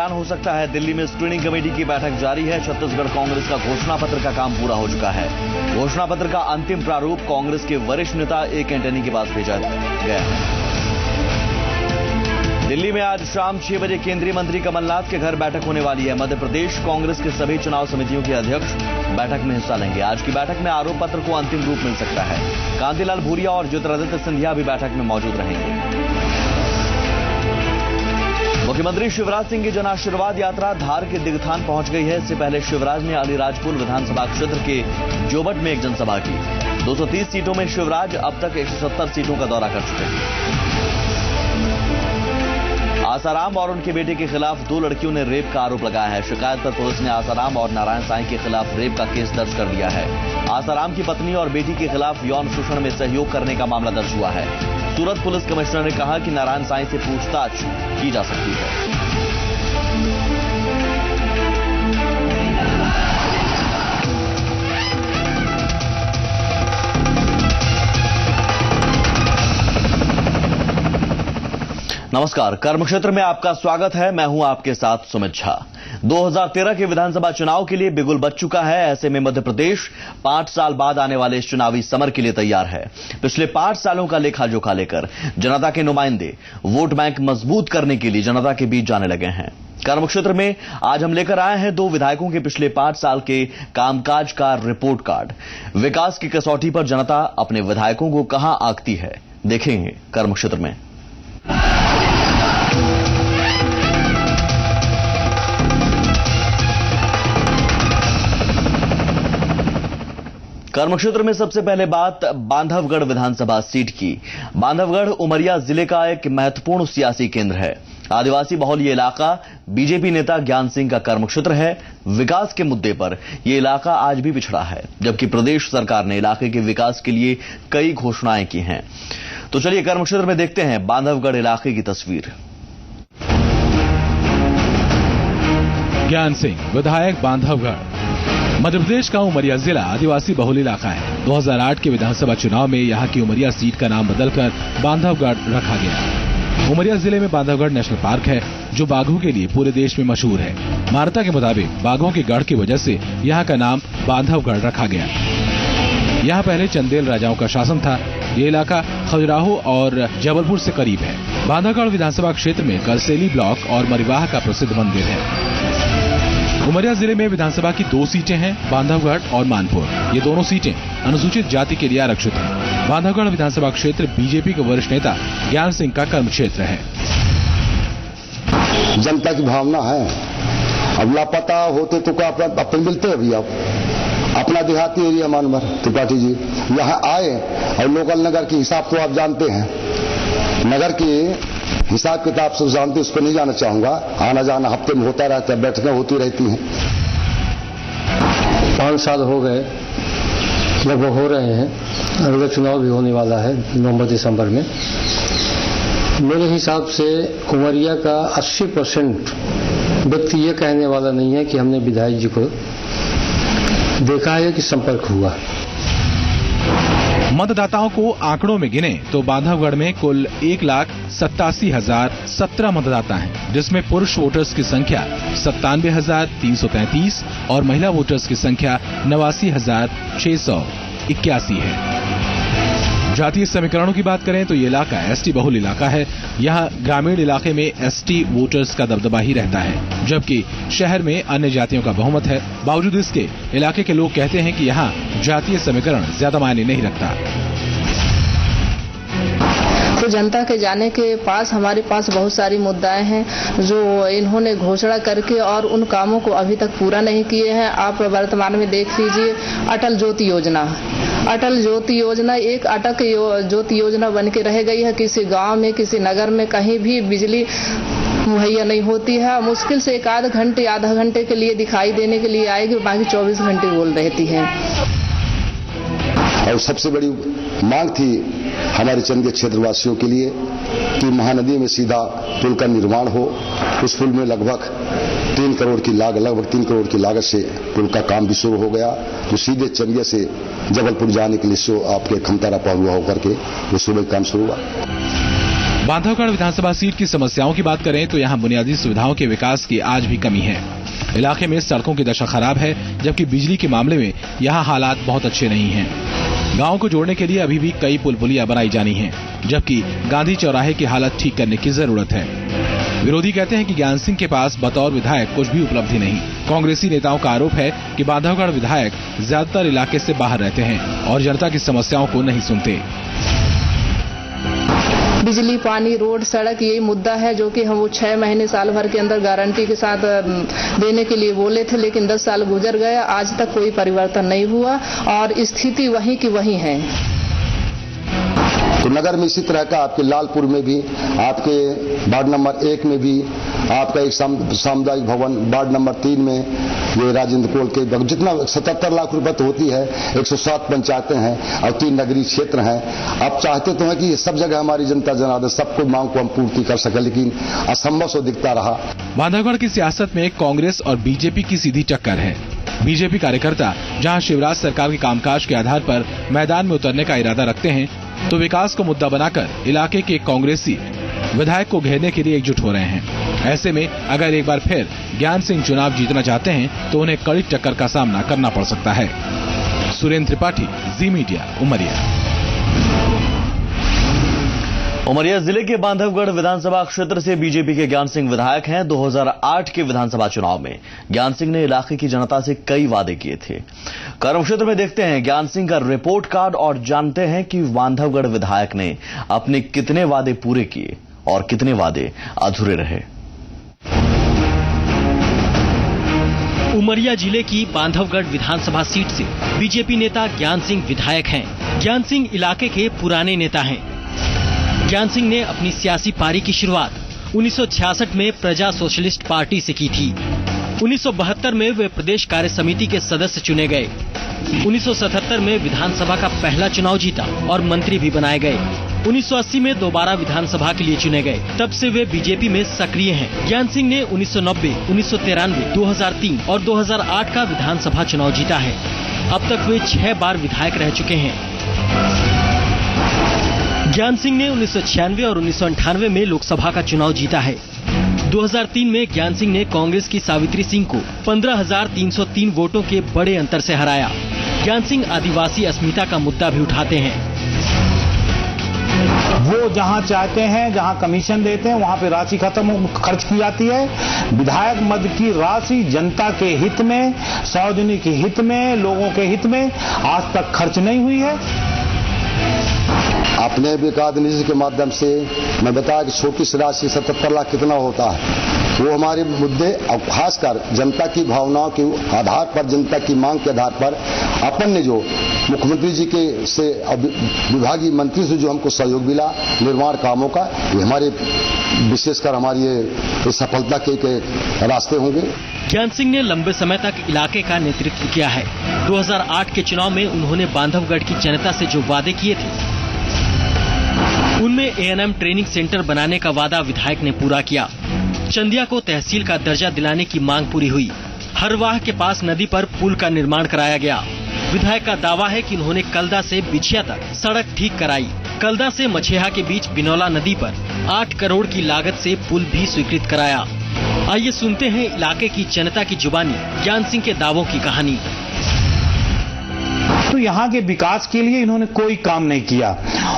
ऐलान हो सकता है। दिल्ली में स्क्रीनिंग कमेटी की बैठक जारी है। छत्तीसगढ़ कांग्रेस का घोषणा पत्र का काम पूरा हो चुका है। घोषणा पत्र का अंतिम प्रारूप कांग्रेस के वरिष्ठ नेता ए एंटनी के पास भेजा गया है। दिल्ली में आज शाम 6 बजे केंद्रीय मंत्री कमलनाथ के घर बैठक होने वाली है। मध्य प्रदेश कांग्रेस के सभी चुनाव समितियों के अध्यक्ष बैठक में हिस्सा लेंगे। आज की बैठक में आरोप पत्र को अंतिम रूप मिल सकता है। कांतिलाल भूरिया और ज्योतिरादित्य सिंधिया भी बैठक में मौजूद रहेंगे। मुख्यमंत्री शिवराज सिंह की जन आशीर्वाद यात्रा धार के दिगथान पहुंच गई है। इससे पहले शिवराज ने अलीराजपुर विधानसभा क्षेत्र के जोबट में एक जनसभा की। 230 सीटों में शिवराज अब तक 170 सीटों का दौरा कर चुके हैं। आसाराम और उनके बेटे के खिलाफ 2 लड़कियों ने रेप का आरोप लगाया है। शिकायत पर पुलिस ने आसाराम और नारायण साईं के खिलाफ रेप का केस दर्ज कर दिया है। आसाराम की पत्नी और बेटी के खिलाफ यौन शोषण में सहयोग करने का मामला दर्ज हुआ है। सूरत पुलिस कमिश्नर ने कहा कि नारायण साईं से पूछताछ की जा सकती है। नमस्कार, कर्मक्षेत्र में आपका स्वागत है। मैं हूं आपके साथ सुमित झा। 2013 के विधानसभा चुनाव के लिए बिगुल बज चुका है। ऐसे में मध्य प्रदेश 5 साल बाद आने वाले इस चुनावी समर के लिए तैयार है। पिछले 5 सालों का लेखा जोखा लेकर जनता के नुमाइंदे वोट बैंक मजबूत करने के लिए जनता के बीच जाने लगे हैं। कर्मक्षेत्र में आज हम लेकर आए हैं 2 विधायकों के पिछले 5 साल के कामकाज का रिपोर्ट कार्ड। विकास की कसौटी पर जनता अपने विधायकों को कहां आंकती है, देखेंगे कर्मक्षेत्र में। कर्मक्षेत्र में सबसे पहले बात बांधवगढ़ विधानसभा सीट की। बांधवगढ़ उमरिया जिले का एक महत्वपूर्ण सियासी केंद्र है। आदिवासी बहुल ये इलाका बीजेपी नेता ज्ञान सिंह का कर्मक्षेत्र है। विकास के मुद्दे पर यह इलाका आज भी पिछड़ा है, जबकि प्रदेश सरकार ने इलाके के विकास के लिए कई घोषणाएं की हैं। तो चलिए कर्मक्षेत्र में देखते हैं बांधवगढ़ इलाके की तस्वीर। ज्ञान सिंह विधायक बांधवगढ़। मध्य प्रदेश का उमरिया जिला आदिवासी बहुल इलाका है। 2008 के विधानसभा चुनाव में यहां की उमरिया सीट का नाम बदलकर बांधवगढ़ रखा गया। उमरिया जिले में बांधवगढ़ नेशनल पार्क है, जो बाघों के लिए पूरे देश में मशहूर है। मान्यता के मुताबिक बाघों के गढ़ की वजह से यहां का नाम बांधवगढ़ रखा गया। यहां पहले चंदेल राजाओं का शासन था। ये इलाका खजुराहो और जबलपुर से करीब है। बांधवगढ़ विधानसभा क्षेत्र में करसेली ब्लॉक और मरिवाह का प्रसिद्ध मंदिर है। उमरिया जिले में विधानसभा की 2 सीटें हैं, बांधवगढ़ और मानपुर। ये दोनों सीटें अनुसूचित जाति के लिए आरक्षित हैं। बांधवगढ़ विधानसभा क्षेत्र बीजेपी के वरिष्ठ नेता ज्ञान सिंह का कर्म क्षेत्र है। जनता की भावना है। अब लापता होते तो क्या अपने मिलते अभी आप अपना देहाती एरिया मानवर त्रिपाठी जी यहाँ आए और लोकल नगर के हिसाब तो आप जानते हैं। नगर के हिसाब किताब से जानते, उसको नहीं जाना चाहूंगा। आना जाना हफ्ते में होता रहता है, बैठकें होती रहती हैं। 5 साल हो गए, लगभग हो रहे हैं। अगला चुनाव भी होने वाला है नवंबर-दिसंबर में। मेरे हिसाब से उमरिया का 80% व्यक्ति ये कहने वाला नहीं है कि हमने विधायक जी को देखा है कि संपर्क हुआ। मतदाताओं को आंकड़ों में गिने तो बांधवगढ़ में कुल 1,87,017 मतदाता हैं, जिसमें पुरुष वोटर्स की संख्या 97,333 और महिला वोटर्स की संख्या 89,681 है। जातीय समीकरणों की बात करें तो ये इलाका एसटी बहुल इलाका है। यहाँ ग्रामीण इलाके में एसटी वोटर्स का दबदबा ही रहता है, जबकि शहर में अन्य जातियों का बहुमत है। बावजूद इसके इलाके के लोग कहते हैं कि यहाँ जातीय समीकरण ज्यादा मायने नहीं रखता। तो जनता के जाने के पास हमारे पास बहुत सारी मुद्दाएं हैं जो इन्होंने घोषणा करके और उन कामों को अभी तक पूरा नहीं किए हैं। आप वर्तमान में देख लीजिए अटल ज्योति योजना। अटल ज्योति योजना एक अटक ज्योति योजना बन के रह गई है। किसी गांव में, किसी नगर में कहीं भी बिजली मुहैया नहीं होती है। मुश्किल से 1 घंटे आधा घंटे के लिए दिखाई देने के लिए आएगी, बाकी 24 घंटे बोल रहती है। और सबसे बड़ी मांग थी हमारे चंदे क्षेत्रवासियों के लिए कि महानदी में सीधा पुल का निर्माण हो। उस पुल में लगभग 3 करोड़ की लागत से पुल का काम भी शुरू हो गया। तो सीधे चंदिया से जबलपुर जाने के लिए आपके खमतारा पार हुआ होकर के वो सुबह काम शुरू हुआ। बांधवगढ़ विधानसभा सीट की समस्याओं की बात करें तो यहाँ बुनियादी सुविधाओं के विकास की आज भी कमी है। इलाके में सड़कों की दशा खराब है, जबकि बिजली के मामले में यहाँ हालात बहुत अच्छे नहीं हैं। गांव को जोड़ने के लिए अभी भी कई पुल पुलिया बनाई जानी हैं, जबकि गांधी चौराहे की हालत ठीक करने की जरूरत है। विरोधी कहते हैं कि ज्ञान सिंह के पास बतौर विधायक कुछ भी उपलब्धि नहीं। कांग्रेसी नेताओं का आरोप है कि बांधवगढ़ विधायक ज्यादातर इलाके से बाहर रहते हैं और जनता की समस्याओं को नहीं सुनते। बिजली, पानी, रोड, सड़क यही मुद्दा है जो कि हम वो 6 महीने साल भर के अंदर गारंटी के साथ देने के लिए बोले थे, लेकिन 10 साल गुजर गए, आज तक कोई परिवर्तन नहीं हुआ और स्थिति वहीं की वहीं है। तो नगर में इसी तरह का आपके लालपुर में भी, आपके वार्ड नंबर 1 में भी, आपका एक सामुदायिक भवन वार्ड नंबर 3 में, ये राजेंद्र कोल के जितना 77 लाख रुपए तो होती है, 107 पंचायतें हैं और 3 नगरीय क्षेत्र हैं। आप चाहते तो हैं कि सब जगह हमारी जनता जनार्दन सबको मांग को हम पूर्ति कर सके, लेकिन असंभव से दिखता रहा। बांधवगढ़ की सियासत में कांग्रेस और बीजेपी की सीधी टक्कर है। बीजेपी कार्यकर्ता जहां शिवराज सरकार के कामकाज के आधार पर मैदान में उतरने का इरादा रखते हैं, तो विकास को मुद्दा बनाकर इलाके के कांग्रेसी विधायक को घेरने के लिए एकजुट हो रहे हैं। ऐसे में अगर एक बार फिर ज्ञान सिंह चुनाव जीतना चाहते हैं तो उन्हें कड़ी टक्कर का सामना करना पड़ सकता है। सुरेंद्र त्रिपाठी, जी मीडिया, उमरिया। उमरिया जिले के बांधवगढ़ विधानसभा क्षेत्र से बीजेपी के ज्ञान सिंह विधायक हैं। 2008 के विधानसभा चुनाव में ज्ञान सिंह ने इलाके की जनता से कई वादे किए थे। कर्म क्षेत्र में देखते हैं ज्ञान सिंह का रिपोर्ट कार्ड और जानते हैं कि बांधवगढ़ विधायक ने अपने कितने वादे पूरे किए और कितने वादे अधूरे रहे। उमरिया जिले की बांधवगढ़ विधानसभा सीट से बीजेपी नेता ज्ञान सिंह विधायक हैं। ज्ञान सिंह इलाके के पुराने नेता हैं। ज्ञान सिंह ने अपनी सियासी पारी की शुरुआत 1966 में प्रजा सोशलिस्ट पार्टी से की थी। 1972 में वे प्रदेश कार्य समिति के सदस्य चुने गए। 1977 में विधानसभा का पहला चुनाव जीता और मंत्री भी बनाए गए। 1980 में दोबारा विधानसभा के लिए चुने गए। तब से वे बीजेपी में सक्रिय हैं। ज्ञान सिंह ने 1990, 1993, 2003 और 2008 का विधानसभा चुनाव जीता है। अब तक वे 6 बार विधायक रह चुके हैं। ज्ञान सिंह ने 1996 और 1998 में लोकसभा का चुनाव जीता है। 2003 में ज्ञान सिंह ने कांग्रेस की सावित्री सिंह को 15,303 वोटों के बड़े अंतर से हराया। ज्ञान सिंह आदिवासी अस्मिता का मुद्दा भी उठाते हैं। वो जहां चाहते हैं, जहां कमीशन देते हैं, वहां पे राशि खर्च की जाती है। विधायक मद की राशि जनता के हित में, सार्वजनिक हित में, लोगों के हित में आज तक खर्च नहीं हुई है। अपने विकास निधि के माध्यम से मैं बताया कि छोटी सी राशि 77 लाख कितना होता है, वो हमारे मुद्दे और खासकर जनता की भावनाओं के आधार पर, जनता की मांग के आधार पर अपन ने जो मुख्यमंत्री जी के से विभागीय मंत्री से जो हमको सहयोग मिला निर्माण कामों का, ये हमारे विशेषकर हमारी ये सफलता के रास्ते होंगे। ज्ञान सिंह ने लंबे समय तक इलाके का नेतृत्व किया है। 2008 के चुनाव में उन्होंने बांधवगढ़ की जनता से जो वादे किए थे, उनमें A&M ट्रेनिंग सेंटर बनाने का वादा विधायक ने पूरा किया। चंदिया को तहसील का दर्जा दिलाने की मांग पूरी हुई। हरवाह के पास नदी पर पुल का निर्माण कराया गया। विधायक का दावा है कि उन्होंने कलदा से बिछिया तक सड़क ठीक कराई। कलदा से मछेहा के बीच बिनौला नदी पर 8 करोड़ की लागत से पुल भी स्वीकृत कराया। आइए सुनते हैं इलाके की जनता की जुबानी ज्ञान सिंह के दावों की कहानी। तो यहाँ के विकास के लिए इन्होंने कोई काम नहीं किया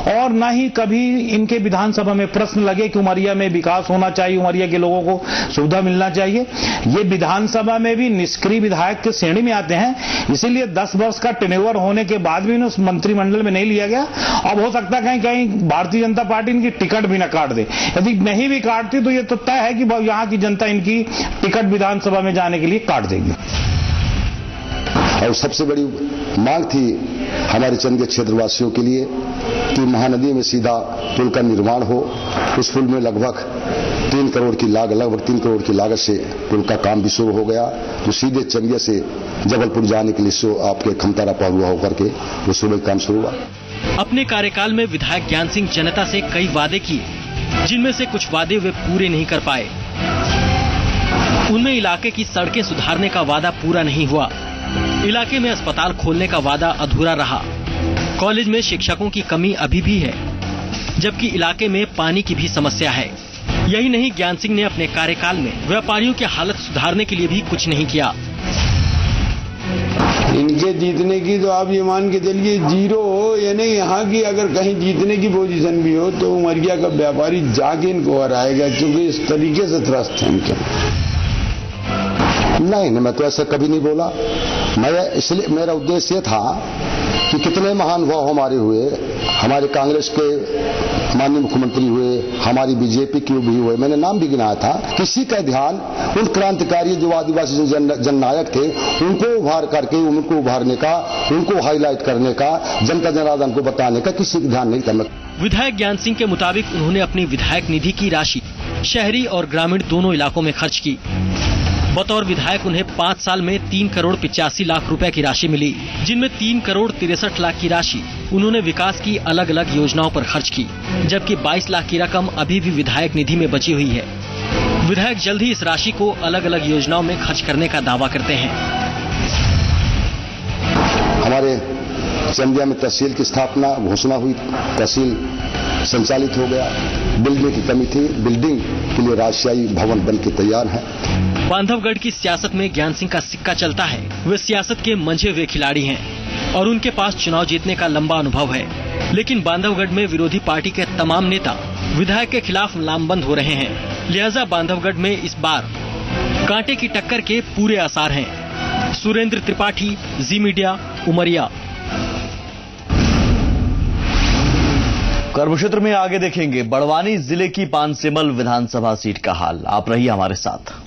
और न ही कभी इनके विधानसभा में प्रश्न लगे कि उमरिया में विकास होना चाहिए, उमरिया के लोगों को सुविधा मिलना चाहिए। ये विधानसभा में भी निष्क्रिय विधायक के श्रेणी में आते हैं, इसीलिए 10 वर्ष का टेन्योर होने के बाद भी इन्हें मंत्रिमंडल में नहीं लिया गया। अब हो सकता है कहीं भारतीय जनता पार्टी इनकी टिकट भी न काट दे। यदि नहीं भी काटती तो ये तो तय है कि यहाँ की जनता इनकी टिकट विधानसभा में जाने के लिए काट देगी। और सबसे बड़ी मांग थी हमारे चंद क्षेत्रवासियों के लिए कि महानदी में सीधा पुल का निर्माण हो। उस पुल में लगभग 3 करोड़ की लागत से पुल का काम भी शुरू हो गया, जो सीधे चंदिया से जबलपुर जाने के लिए आपके खमतारा पाहुआ होकर के वो सुबह काम शुरू हुआ। अपने कार्यकाल में विधायक ज्ञान सिंह जनता से कई वादे किए, जिनमें से कुछ वादे वे पूरे नहीं कर पाए। उनमें इलाके की सड़कें सुधारने का वादा पूरा नहीं हुआ। इलाके में अस्पताल खोलने का वादा अधूरा रहा। कॉलेज में शिक्षकों की कमी अभी भी है। जबकि इलाके में पानी की भी समस्या है। यही नहीं, ज्ञान सिंह ने अपने कार्यकाल में व्यापारियों की हालत सुधारने के लिए भी कुछ नहीं किया। इनके जीतने की तो आप ये मान के चलिए जीरो हो, यानी यहाँ की अगर कहीं जीतने की पोजीशन भी हो तो उमरिया का व्यापारी जाके इनको हराएगा, क्योंकि इस तरीके से त्रस्त है इनके। नहीं, मैं तो ऐसा कभी नहीं बोला। मैं इसलिए, मेरा उद्देश्य ये था कि कितने महानुभाव हमारे हुए, हमारे कांग्रेस के माननीय मुख्यमंत्री हुए, हमारी बीजेपी के भी हुए, मैंने नाम भी गिनाया था। किसी का ध्यान उन क्रांतिकारी जो आदिवासी जो जननायक थे उनको उभार करके, उनको उभारने का, उनको हाईलाइट करने का, जनता जनार्दन को बताने का किसी का ध्यान नहीं करना। विधायक ज्ञान सिंह के मुताबिक उन्होंने अपनी विधायक निधि की राशि शहरी और ग्रामीण दोनों इलाकों में खर्च की। बतौर विधायक उन्हें 5 साल में 3 करोड़ 85 लाख रुपए की राशि मिली, जिनमें 3 करोड़ 63 लाख की राशि उन्होंने विकास की अलग अलग योजनाओं पर खर्च की, जबकि 22 लाख की रकम अभी भी विधायक निधि में बची हुई है। विधायक जल्द ही इस राशि को अलग अलग योजनाओं में खर्च करने का दावा करते हैं। हमारे चंदिया में तहसील की स्थापना घोषणा हुई, तहसील संचालित हो गया। बिल्डिंग की कमी थी, बिल्डिंग के लिए राजशाही भवन बन के तैयार है। बांधवगढ़ की सियासत में ज्ञान सिंह का सिक्का चलता है। वे सियासत के मंझे हुए खिलाड़ी हैं और उनके पास चुनाव जीतने का लंबा अनुभव है। लेकिन बांधवगढ़ में विरोधी पार्टी के तमाम नेता विधायक के खिलाफ लामबंद हो रहे हैं, लिहाजा बांधवगढ़ में इस बार कांटे की टक्कर के पूरे आसार हैं। सुरेंद्र त्रिपाठी, जी मीडिया, उमरिया। कर्मक्षेत्र में आगे देखेंगे बड़वानी जिले की पानसेमल विधानसभा सीट का हाल। आप रहिए हमारे साथ।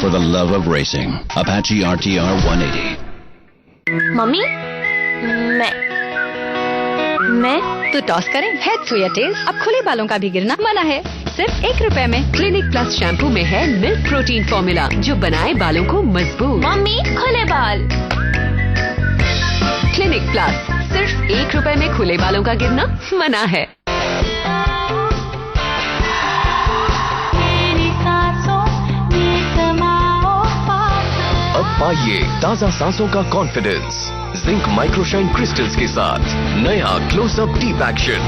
For the love of racing, Apache RTR 180. Mummy, मैं तो टॉस करें। हेड्स या टेल्स, अब खुले बालों का भी गिरना मना है। सिर्फ 1 रुपए में क्लिनिक प्लस शैम्पू में है मिल्क प्रोटीन फॉर्मूला जो बनाए बालों को मजबूत। मम्मी, खुले बाल। क्लिनिक प्लस, सिर्फ 1 रुपए में खुले बालों का गिरना मना है। अब पाइए ताजा सांसों का कॉन्फिडेंस जिंक माइक्रोशाइन क्रिस्टल्स के साथ नया क्लोजअप डीप एक्शन,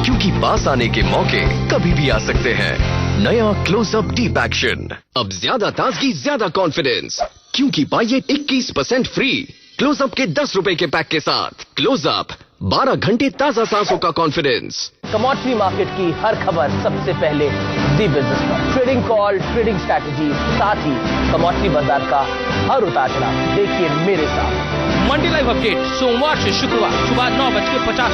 क्योंकि पास आने के मौके कभी भी आ सकते हैं। नया क्लोजअप डीप एक्शन, अब ज्यादा ताजगी, ज्यादा कॉन्फिडेंस, क्योंकि पाइए 21% फ्री क्लोजअप के 10 रुपए के पैक के साथ। क्लोजअप, 12 घंटे ताजा सांसों का कॉन्फिडेंस। कमोडिटी मार्केट की हर खबर सबसे पहले दी बिजनेस पर। ट्रेडिंग कॉल, ट्रेडिंग स्ट्रैटेजी, साथ ही कमोडिटी बाजार का हर उतार चढ़ाव देखिए मेरे साथ। मंडी लाइव अपडेट सोमवार से शुक्रवार सुबह 9:50,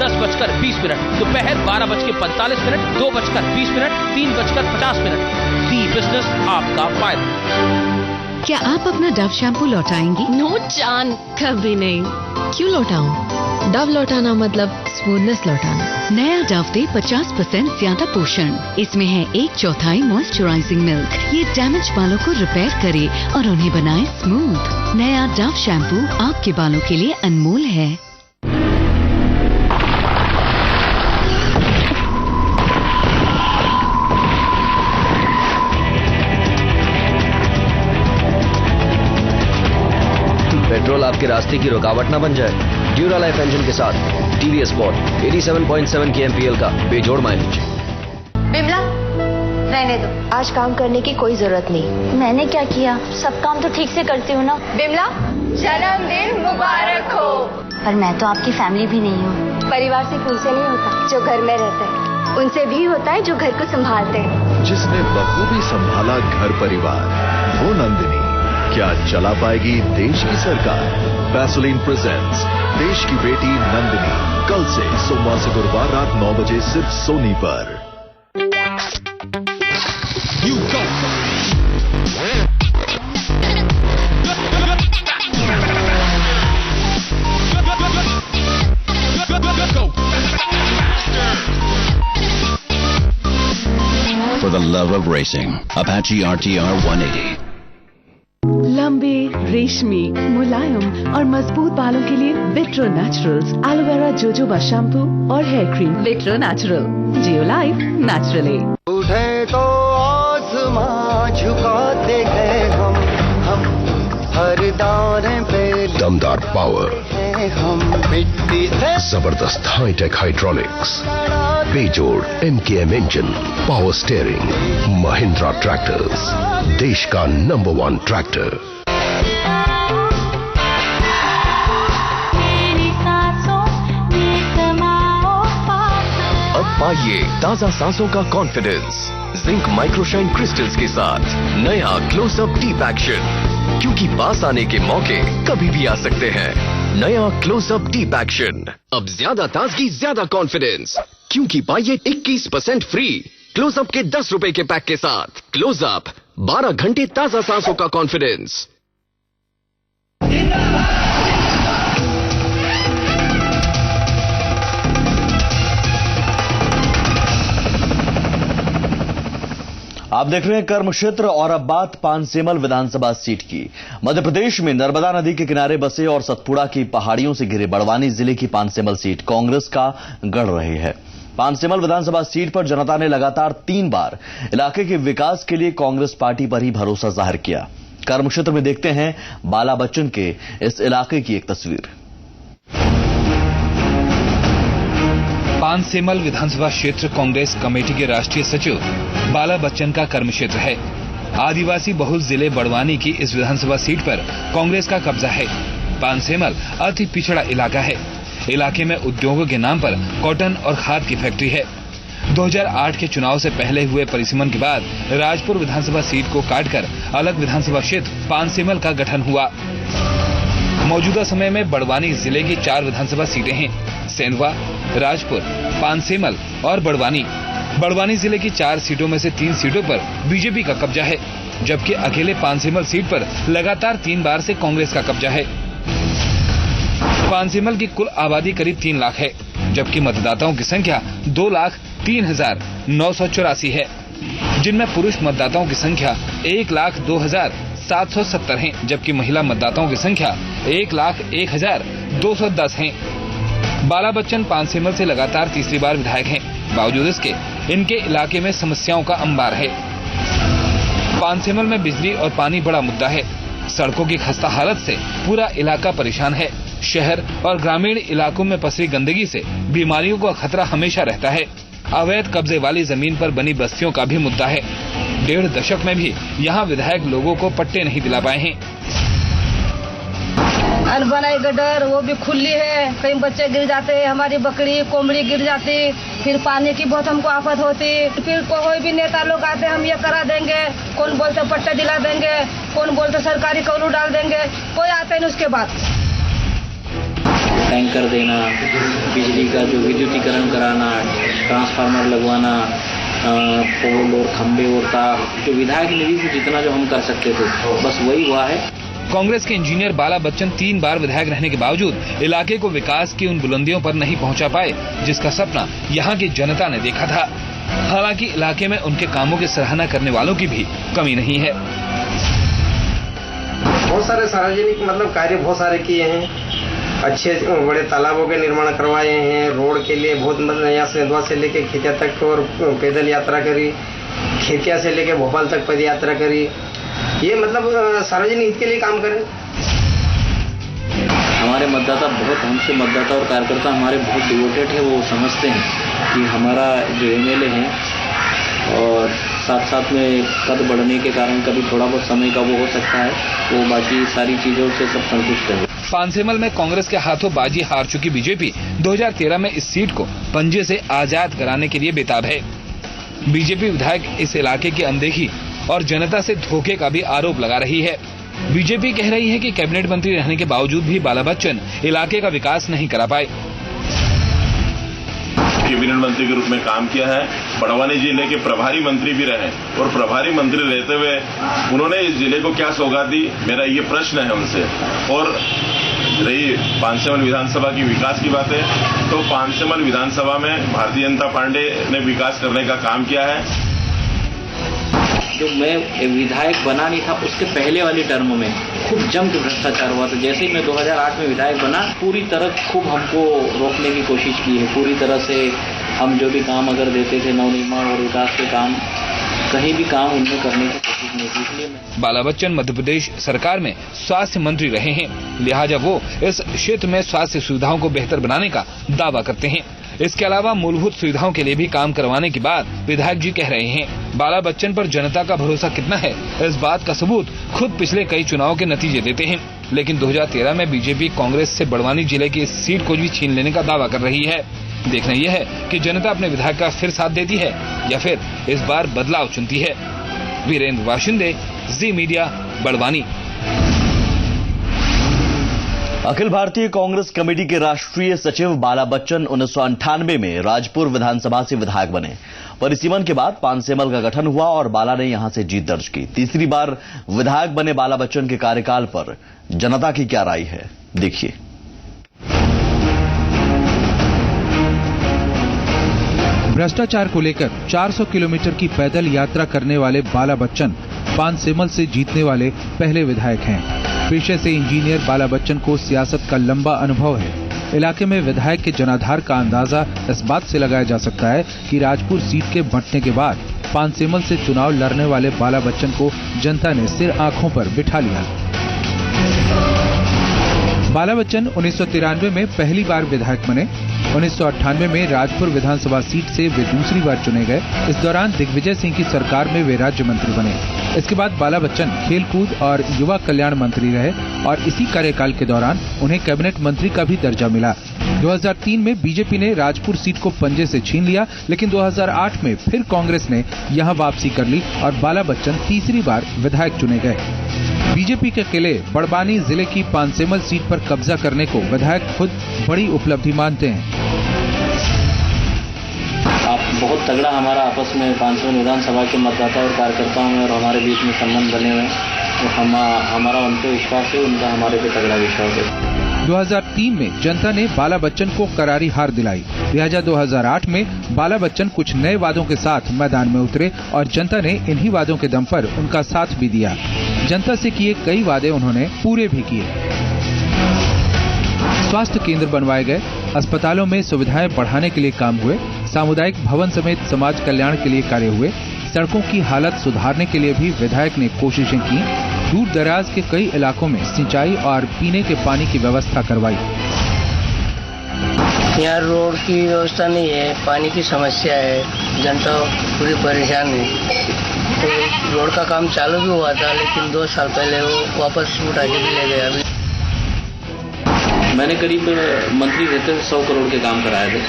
10:20, दोपहर 12:45, 2:20, 3:50। दी बिजनेस, आपका फायदा। क्या आप अपना डव शैम्पू लौटाएंगी? नो जान, कभी नहीं। क्यों लौटाऊं? डव लौटाना मतलब स्मूथनेस लौटाना। नया डव दे 50% ज्यादा पोषण। इसमें है 1/4 मॉइस्चराइजिंग मिल्क। ये डैमेज बालों को रिपेयर करे और उन्हें बनाए स्मूथ। नया डव शैम्पू आपके बालों के लिए अनमोल है। पेट्रोल आपके रास्ते की रुकावट ना बन जाए। ड्यूरा लाइफ इंजन के साथ टीवीएस स्पॉट 87.7 kmpl का बेजोड़ माइलेज। बिमला, रहने दो, आज काम करने की कोई जरूरत नहीं। मैंने क्या किया? सब काम तो ठीक से करती हूँ ना। बिमला, जन्मदिन मुबारक हो। पर मैं तो आपकी फैमिली भी नहीं हूँ। परिवार सिर्फ उनसे नहीं होता जो घर में रहते हैं, उनसे भी होता है जो घर को संभालते हैं। जिसने बखूबी संभाला घर परिवार, वो नंदिनी क्या चला पाएगी देश की सरकार? वैसलीन प्रेजेंट्स देश की बेटी नंदिनी, कल से सोमवार से गुरुवार रात 9 बजे सिर्फ सोनी पर। For the love of racing, Apache RTR 180. रेशमी, मुलायम और मजबूत बालों के लिए vitro naturals aloe vera jojoba shampoo और हेयर क्रीम। विट्रो नेचुरल, जियो लाइफ नेचुरली। उठे तो आसमां झुकाते हैं हम हर दाने पे दमदार पावर, हम मिट्टी से जबरदस्त हाईटेक हाइड्रोलिक्स, बेजोड़ MKM engine, power steering, Mahindra tractors, देश का नंबर 1 ट्रैक्टर। अब पाइए ताजा सांसों का कॉन्फिडेंस जिंक माइक्रोशाइन क्रिस्टल्स के साथ नया क्लोजअप डीप एक्शन, क्योंकि पास आने के मौके कभी भी आ सकते हैं। नया क्लोजअप डीप एक्शन, अब ज्यादा ताजगी, ज्यादा कॉन्फिडेंस, क्योंकि पाइए 21% फ्री क्लोजअप के 10 रुपए के पैक के साथ। क्लोजअप 12 घंटे ताजा सांसों का कॉन्फिडेंस। आप देख रहे हैं कर्म क्षेत्र और अब बात पानसेमल विधानसभा सीट की। मध्य प्रदेश में नर्मदा नदी के किनारे बसे और सतपुड़ा की पहाड़ियों से घिरे बड़वानी जिले की पानसेमल सीट कांग्रेस का गढ़ रही है। पानसेमल विधानसभा सीट पर जनता ने लगातार 3 बार इलाके के विकास के लिए कांग्रेस पार्टी पर ही भरोसा जाहिर किया। कर्म क्षेत्र में देखते हैं बाला बच्चन के इस इलाके की एक तस्वीर। पानसेमल विधानसभा क्षेत्र कांग्रेस कमेटी के राष्ट्रीय सचिव बाला बच्चन का कर्म क्षेत्र है। आदिवासी बहुल जिले बड़वानी की इस विधानसभा सीट पर कांग्रेस का कब्जा है। पानसेमल अति पिछड़ा इलाका है। इलाके में उद्योगों के नाम पर कॉटन और खाद की फैक्ट्री है। 2008 के चुनाव से पहले हुए परिसीमन के बाद राजपुर विधानसभा सीट को काटकर अलग विधानसभा क्षेत्र पानसेमल का गठन हुआ। मौजूदा समय में बड़वानी जिले की 4 विधानसभा सीटें हैं, सेंधवा, राजपुर, पानसेमल और बड़वानी। बड़वानी जिले की 4 सीटों में से 3 सीटों पर बीजेपी का कब्जा है, जबकि अकेले पानसेमल सीट पर लगातार 3 बार से कांग्रेस का कब्जा है। पानसेमल की कुल आबादी करीब 3 लाख है, जबकि मतदाताओं की संख्या 2,03,984 है, जिनमें पुरुष मतदाताओं की संख्या 1,02,770 है, जबकि महिला मतदाताओं की संख्या 1,01,210 है। बाला बच्चन पानसेमल से लगातार तीसरी बार विधायक हैं। बावजूद इसके इनके इलाके में समस्याओं का अंबार है। पानसेमल में बिजली और पानी बड़ा मुद्दा है। सड़कों की खस्ता हालत से पूरा इलाका परेशान है। शहर और ग्रामीण इलाकों में पसरी गंदगी से बीमारियों का खतरा हमेशा रहता है। अवैध कब्जे वाली जमीन पर बनी बस्तियों का भी मुद्दा है। 1.5 दशक में भी यहाँ विधायक लोगों को पट्टे नहीं दिला पाए हैं। अनबनाई गटर वो भी खुली है, कई बच्चे गिर जाते हैं, हमारी बकरी कोमड़ी गिर जाती, फिर पानी की बहुत हमको आफत होती। फिर कोई भी नेता लोग आते हम ये करा देंगे, कौन बोलते पट्टे दिला देंगे, कौन बोलते सरकारी कौलू डाल देंगे, कोई आते नहीं। उसके बाद टैंकर देना, बिजली का जो विद्युतीकरण कराना, ट्रांसफार्मर लगवाना, पोल और खंबे और तार, जो विधायक निधि से जितना जो हम कर सकते थे बस वही हुआ है। कांग्रेस के इंजीनियर बाला बच्चन 3 बार विधायक रहने के बावजूद इलाके को विकास की उन बुलंदियों पर नहीं पहुंचा पाए जिसका सपना यहां की जनता ने देखा था। हालांकि इलाके में उनके कामों की सराहना करने वालों की भी कमी नहीं है। बहुत सारे सार्वजनिक कार्य बहुत सारे किए हैं। अच्छे बड़े तालाबों के निर्माण करवाए हैं। रोड के लिए बहुत यहाँ सेंधवा से लेके खेतिया तक और पैदल यात्रा करी, खेतिया से लेके भोपाल तक पद यात्रा करी। ये सार्वजनिक हित के लिए काम करें। हमारे मतदाता बहुत, हमसे मतदाता और कार्यकर्ता हमारे बहुत डिवोटेड है। वो समझते हैं कि हमारा जो एमएलए है और साथ साथ में कद बढ़ने के कारण कभी थोड़ा बहुत समय का वो हो सकता है, वो बाकी सारी चीजों से सब संतुष्ट है। पानसेमल में कांग्रेस के हाथों बाजी हार चुकी बीजेपी 2013 में इस सीट को पंजे से आजाद कराने के लिए बेताब है। बीजेपी विधायक इस इलाके की अनदेखी और जनता से धोखे का भी आरोप लगा रही है। बीजेपी कह रही है कि कैबिनेट मंत्री रहने के बावजूद भी बाला बच्चन इलाके का विकास नहीं करा पाए। कैबिनेट मंत्री के रूप में काम किया है, बड़वानी जिले के प्रभारी मंत्री भी रहे और प्रभारी मंत्री रहते हुए उन्होंने इस जिले को क्या सौगात दी, मेरा ये प्रश्न है उनसे। और रही पानसेमल विधानसभा की विकास की बात है, तो पानसेमल विधानसभा में भारतीय जनता पार्टी ने विकास करने का काम किया है। जो मैं विधायक बना नहीं था उसके पहले वाली टर्म में खूब जम के भ्रष्टाचार हुआ था। जैसे ही मैं 2008 में विधायक बना, पूरी तरह खूब हमको रोकने की कोशिश की है। पूरी तरह से हम जो भी काम अगर देते थे, नवनिर्माण और विकास के काम, कहीं भी काम उनमें करने की कोशिश नहीं की। इसलिए बाला बच्चन मध्य प्रदेश सरकार में स्वास्थ्य मंत्री रहे हैं, लिहाजा वो इस क्षेत्र में स्वास्थ्य सुविधाओं को बेहतर बनाने का दावा करते हैं। इसके अलावा मूलभूत सुविधाओं के लिए भी काम करवाने की बात विधायक जी कह रहे हैं। बाला बच्चन पर जनता का भरोसा कितना है, इस बात का सबूत खुद पिछले कई चुनाव के नतीजे देते हैं। लेकिन 2013 में बीजेपी कांग्रेस से बड़वानी जिले की इस सीट को भी छीन लेने का दावा कर रही है। देखना यह है कि जनता अपने विधायक का फिर साथ देती है या फिर इस बार बदलाव चुनती है। वीरेंद्र वाशिंदे, जी मीडिया, बड़वानी। अखिल भारतीय कांग्रेस कमेटी के राष्ट्रीय सचिव बाला बच्चन 1998 में राजपुर विधानसभा से विधायक बने। परिसीमन के बाद पानसेमल का गठन हुआ और बाला ने यहां से जीत दर्ज की। तीसरी बार विधायक बने बाला बच्चन के कार्यकाल पर जनता की क्या राय है, देखिए। भ्रष्टाचार को लेकर 400 किलोमीटर की पैदल यात्रा करने वाले बाला बच्चन पानसेमल से जीतने वाले पहले विधायक हैं। पेशे से इंजीनियर बाला बच्चन को सियासत का लंबा अनुभव है। इलाके में विधायक के जनाधार का अंदाजा इस बात से लगाया जा सकता है कि राजपुर सीट के बंटने के बाद पानसेमल से चुनाव लड़ने वाले बाला बच्चन को जनता ने सिर आंखों पर बिठा लिया। बाला बच्चन 1993 में पहली बार विधायक बने। 1998 में राजपुर विधानसभा सीट से वे दूसरी बार चुने गए। इस दौरान दिग्विजय सिंह की सरकार में वे राज्य मंत्री बने। इसके बाद बाला बच्चन खेलकूद और युवा कल्याण मंत्री रहे और इसी कार्यकाल के दौरान उन्हें कैबिनेट मंत्री का भी दर्जा मिला। 2003 में बीजेपी ने राजपुर सीट को पंजे से छीन लिया, लेकिन 2008 में फिर कांग्रेस ने यहां वापसी कर ली और बाला बच्चन तीसरी बार विधायक चुने गए। बीजेपी के किले बड़वानी जिले की पानसेमल सीट पर कब्जा करने को विधायक खुद बड़ी उपलब्धि मानते हैं। आप बहुत तगड़ा हमारा आपस में पानसेमल विधानसभा के मतदाता और कार्यकर्ताओं में और हमारे बीच में संबंध बने हुए हैं। तो हमारा उन पे विश्वास है, उनका हमारे पे तगड़ा विश्वास है। 2003 में जनता ने बाला बच्चन को करारी हार दिलाई। लिहाजा 2008 में बाला बच्चन कुछ नए वादों के साथ मैदान में उतरे और जनता ने इन्हीं वादों के दम पर उनका साथ भी दिया। जनता से किए कई वादे उन्होंने पूरे भी किए। स्वास्थ्य केंद्र बनवाए गए, अस्पतालों में सुविधाएं बढ़ाने के लिए काम हुए, सामुदायिक भवन समेत समाज कल्याण के लिए कार्य हुए, सड़कों की हालत सुधारने के लिए भी विधायक ने कोशिशें की। दूर दराज के कई इलाकों में सिंचाई और पीने के पानी की व्यवस्था करवाई। यहाँ रोड की व्यवस्था नहीं है, पानी की समस्या है, जनता पूरी परेशान है। तो रोड का काम चालू भी हुआ था, लेकिन 2 साल पहले वो वापस उठा के भी ले गया। मैंने करीब मंत्री रहते हुए 100 करोड़ के काम कराए थे।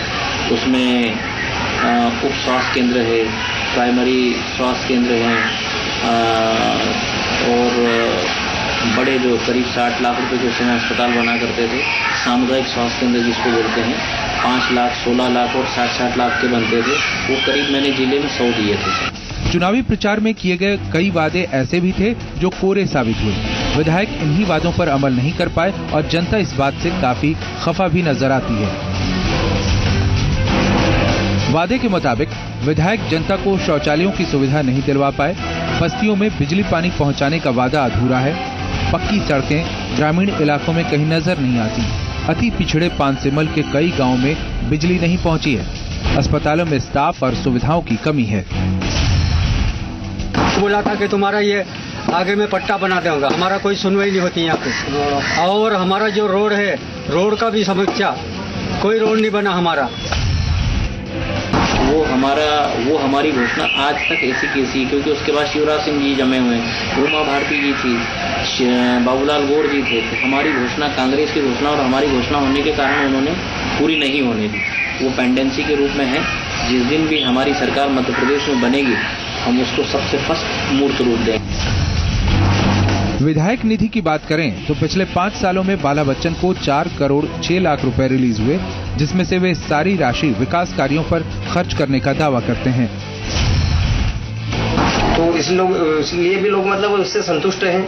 उसमें उप स्वास्थ्य केंद्र है, प्राइमरी स्वास्थ्य केंद्र हैं और बड़े जो करीब 60 लाख रुपए के उसमें अस्पताल बना करते थे। सामुदायिक स्वास्थ्य केंद्र जिसको बोलते हैं 5 लाख, 16 लाख और 60 लाख के बनते थे। वो करीब मैंने जिले में 100 दिए थे। चुनावी प्रचार में किए गए कई वादे ऐसे भी थे जो कोरे साबित हुए। विधायक इन्हीं वादों पर अमल नहीं कर पाए और जनता इस बात से काफी खफा भी नजर आती है। वादे के मुताबिक विधायक जनता को शौचालयों की सुविधा नहीं दिलवा पाए। बस्तियों में बिजली पानी पहुंचाने का वादा अधूरा है। पक्की सड़कें ग्रामीण इलाकों में कहीं नजर नहीं आती। अति पिछड़े पानसेमल के कई गांवों में बिजली नहीं पहुंची है। अस्पतालों में स्टाफ और सुविधाओं की कमी है। बोला था कि तुम्हारा ये आगे में पट्टा बना देगा, हमारा कोई सुनवाई नहीं होती यहाँ पे। और हमारा जो रोड है, रोड का भी समस्या, कोई रोड नहीं बना हमारा। वो हमारी घोषणा आज तक ऐसी की ऐसी, क्योंकि उसके बाद शिवराज सिंह जी जमे हुए, उमा भारती जी थी, बाबूलाल गौड़ जी थे। तो हमारी घोषणा, कांग्रेस की घोषणा और हमारी घोषणा होने के कारण उन्होंने पूरी नहीं होने दी। वो पेंडेंसी के रूप में है। जिस दिन भी हमारी सरकार मध्य प्रदेश में बनेगी, हम उसको सबसे फर्स्ट मूर्त रूप देंगे। विधायक निधि की बात करें तो पिछले 5 सालों में बाला बच्चन को 4 करोड़ 6 लाख रुपए रिलीज हुए, जिसमें से वे सारी राशि विकास कार्यों पर खर्च करने का दावा करते हैं। तो इसलिए भी लोग मतलब उससे संतुष्ट हैं।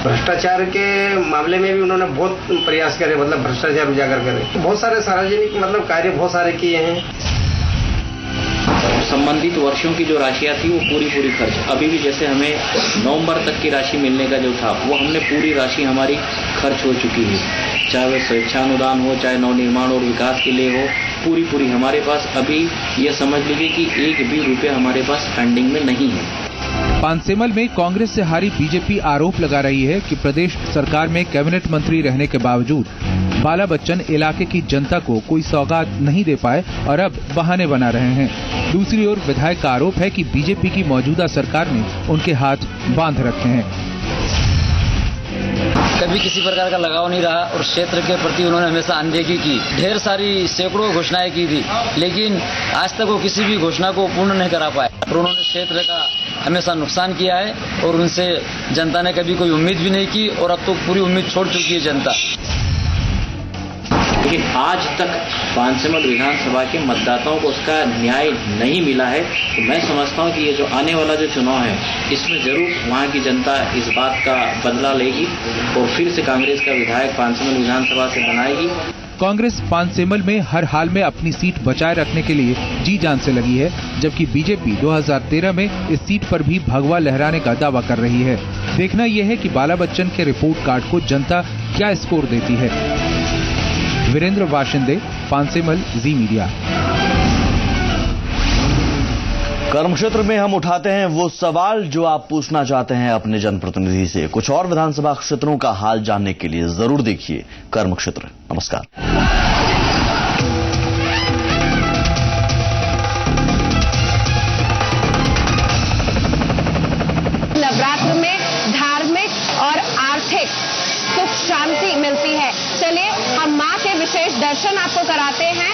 भ्रष्टाचार के मामले में भी उन्होंने बहुत प्रयास करे, मतलब भ्रष्टाचार उजागर करे। बहुत सारे सार्वजनिक मतलब कार्य बहुत सारे किए हैं। और संबंधित वर्षों की जो राशियाँ थी वो पूरी खर्च, अभी भी जैसे हमें नवंबर तक की राशि मिलने का जो था वो हमने पूरी राशि हमारी खर्च हो चुकी है, चाहे वह स्वेच्छानुदान हो, चाहे नवनिर्माण और विकास के लिए हो, पूरी हमारे पास अभी ये समझ लीजिए कि एक भी रुपया हमारे पास पेंडिंग में नहीं है। पानसेमल में कांग्रेस से हारी बीजेपी आरोप लगा रही है कि प्रदेश सरकार में कैबिनेट मंत्री रहने के बावजूद बाला बच्चन इलाके की जनता को कोई सौगात नहीं दे पाए और अब बहाने बना रहे हैं। दूसरी ओर विधायक का आरोप है कि बीजेपी की मौजूदा सरकार ने उनके हाथ बांध रखे हैं। कभी किसी प्रकार का लगाव नहीं रहा और क्षेत्र के प्रति उन्होंने हमेशा अनदेखी की। ढेर सारी सैकड़ों घोषणाएं की थी, लेकिन आज तक वो किसी भी घोषणा को पूर्ण नहीं करा पाए और उन्होंने क्षेत्र का हमेशा नुकसान किया है और उनसे जनता ने कभी कोई उम्मीद भी नहीं की और अब तो पूरी उम्मीद छोड़ चुकी है जनता। लेकिन आज तक पानसेमल विधानसभा के मतदाताओं को उसका न्याय नहीं मिला है, तो मैं समझता हूं कि ये जो आने वाला जो चुनाव है इसमें जरूर वहां की जनता इस बात का बदला लेगी और फिर से कांग्रेस का विधायक पानसेमल विधानसभा से बनाएगी। कांग्रेस पानसेमल में हर हाल में अपनी सीट बचाए रखने के लिए जी जान से लगी है, जबकि बीजेपी 2013 में इस सीट पर भी भगवा लहराने का दावा कर रही है। देखना यह है कि बाला बच्चन के रिपोर्ट कार्ड को जनता क्या स्कोर देती है। वीरेंद्र वाशिंदे, पानसेमल, जी मीडिया। कर्म क्षेत्र में हम उठाते हैं वो सवाल जो आप पूछना चाहते हैं अपने जनप्रतिनिधि से। कुछ और विधानसभा क्षेत्रों का हाल जानने के लिए जरूर देखिए कर्म क्षेत्र। नमस्कार। नवरात्र में धार्मिक और आर्थिक सुख शांति मिलती है। चलिए हम मां के विशेष दर्शन आपको कराते हैं।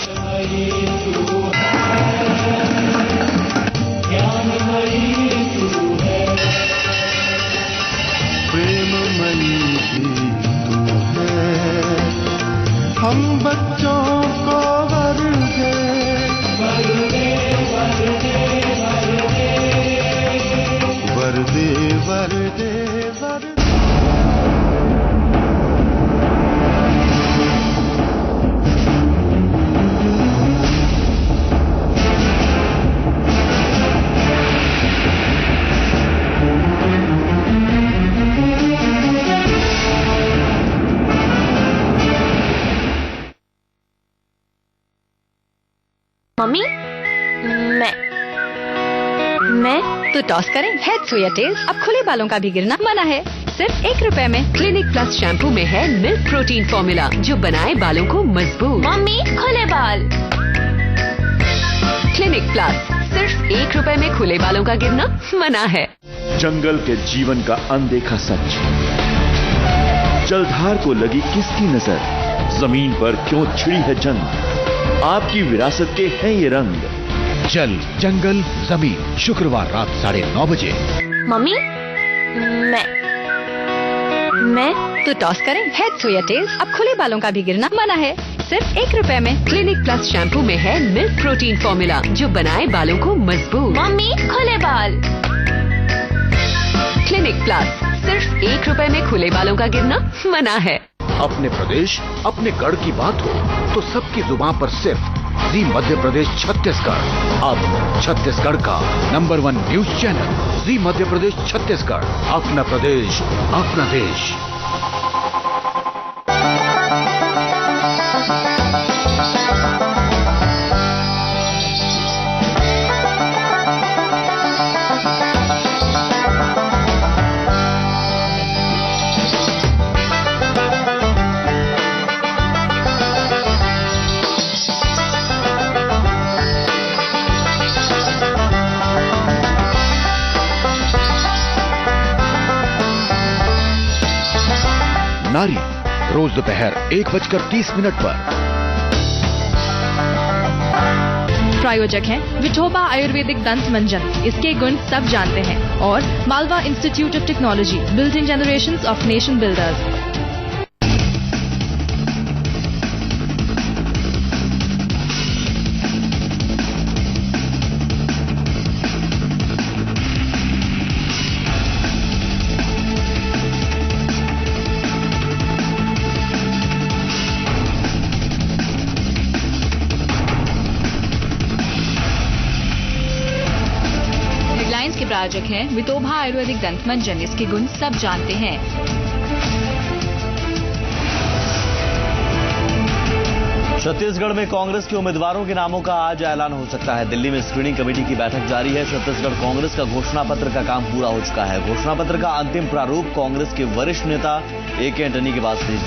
प्रेममयी तू है, हम बच्चों को वर दे, वर दे, वर दे, वर दे, वर दे, वर दे। मम्मी, मैं तो टॉस करें। हेड्स हो या टेल्स, अब खुले बालों का भी गिरना मना है। सिर्फ 1 रुपए में। क्लिनिक प्लस शैम्पू में है मिल्क प्रोटीन फॉर्मूला जो बनाए बालों को मजबूत। मम्मी, खुले बाल। क्लिनिक प्लस, सिर्फ 1 रुपए में खुले बालों का गिरना मना है। जंगल के जीवन का अनदेखा सच, जलधार को लगी किसकी नजर, जमीन पर क्यों छिड़ी है जंग, आपकी विरासत के हैं ये रंग। जल, जंगल, जमीन, शुक्रवार रात 9:30 बजे। मम्मी, मैं तो टॉस करें। हेड्स हो या टेल्स, अब खुले बालों का भी गिरना मना है। सिर्फ 1 रुपए में। क्लिनिक प्लस शैम्पू में है मिल्क प्रोटीन फॉर्मूला जो बनाए बालों को मजबूत। मम्मी, खुले बाल। क्लिनिक प्लस, सिर्फ 1 रुपए में खुले बालों का गिरना मना है। अपने प्रदेश, अपने गढ़ की बात हो तो सबकी जुबान पर सिर्फ जी मध्य प्रदेश छत्तीसगढ़। अब छत्तीसगढ़ का नंबर 1 न्यूज चैनल जी मध्य प्रदेश छत्तीसगढ़। अपना प्रदेश, अपना देश। नारी, रोज दोपहर 1:30 पर। प्रायोजक हैं विठोबा आयुर्वेदिक दंत मंजन। इसके गुण सब जानते हैं। और Malwa institute of technology, building generations of nation builders. इसके प्रायोजक हैं वितोभा आयुर्वेदिक दंत मंजन। इसके गुण सब जानते हैं। छत्तीसगढ़ में कांग्रेस के उम्मीदवारों के नामों का आज ऐलान हो सकता है। दिल्ली में स्क्रीनिंग कमेटी की बैठक जारी है। छत्तीसगढ़ कांग्रेस का घोषणा पत्र का काम पूरा हो चुका है। घोषणा पत्र का अंतिम प्रारूप कांग्रेस के वरिष्ठ नेता ए के एंटनी के पास भेज